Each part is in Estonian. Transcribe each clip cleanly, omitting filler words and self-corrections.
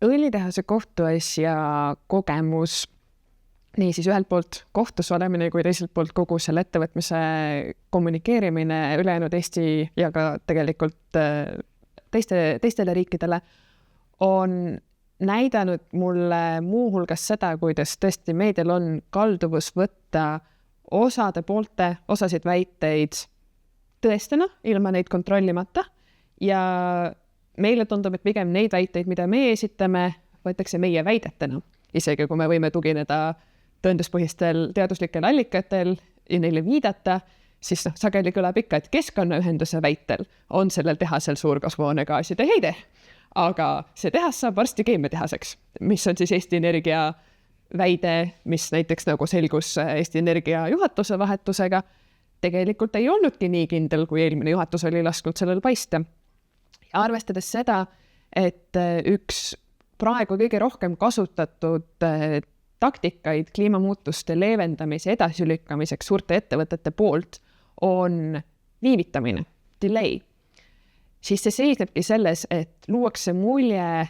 õlitehase kohtuasja kogemus, nii siis ühelt poolt kohtus olemine kui teiselt poolt kogu selle ettevõtmise kommunikeerimine ülejäänud Eesti ja ka tegelikult teistele riikidele on näidanud mulle muuhulgas seda, kuidas tõesti meedial on kalduvus võtta osasid väiteid tõestena, ilma neid kontrollimata ja meile tundub, et pigem neid väiteid, mida me esitame, võetakse meie väidetena. Isegi kui me võime tugineda tõenduspõhistel teaduslikel allikatel ja neile viidata, siis sageli kõlab ikka, et Keskkonnaühenduse väitel on sellel tehasel suur kasvuhoonegaaside heide. Aga see tehas saab varsti keemiatehaseks, mis on siis Eesti Energia väide, mis näiteks nagu selgus Eesti Energia juhatuse vahetusega, tegelikult ei olnudki nii kindel, kui eelmine juhatus oli lasknud sellel paista. Ja arvestades seda, et üks praegu kõige rohkem kasutatud taktikaid kliimamuutuste leevendamise edasilükkamiseks suurte ettevõtete poolt on viivitamine, delay, siis see seisnebki selles, et luuakse mulje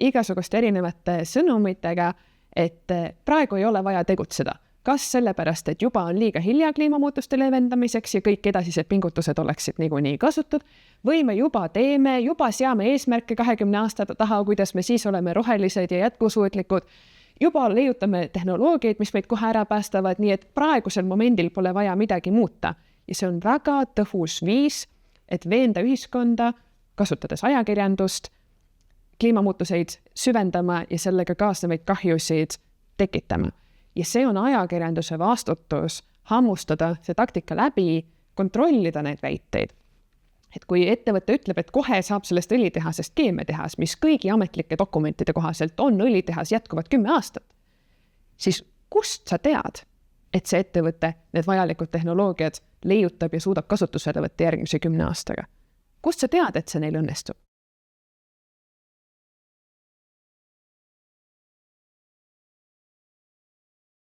igasuguste erinevate sõnumitega, et praegu ei ole vaja tegutseda. Kas sellepärast, et juba on liiga hilja kliimamuutuste leevendamiseks ja kõik edasised pingutused oleksid niikuinii kasutud, või me juba teeme, juba seame eesmärke 20 aasta taha, kuidas me siis oleme rohelised ja jätkusuutlikud, juba leiutame tehnoloogiaid, mis meid kohe ära päästavad, nii et praegusel momendil pole vaja midagi muuta. Ja see on väga tõhus viis, et veenda ühiskonda, kasutades ajakirjandust, kliimamuutuseid süvendama ja sellega kaasnevaid kahjusid tekitama. Ja see on ajakirjanduse vastutus hammustada see taktika läbi, kontrollida need väiteid. Et kui ettevõte ütleb, et kohe saab sellest õlitehasest keemiatehas, mis kõigi ametlike dokumentide kohaselt on õlitehas jätkuvad 10 aastat, siis kust sa tead, et see ettevõte need vajalikud tehnoloogiad leiutab ja suudab kasutusele võtta järgmise 10 aastaga? Kust sa tead, et see neil õnnestub?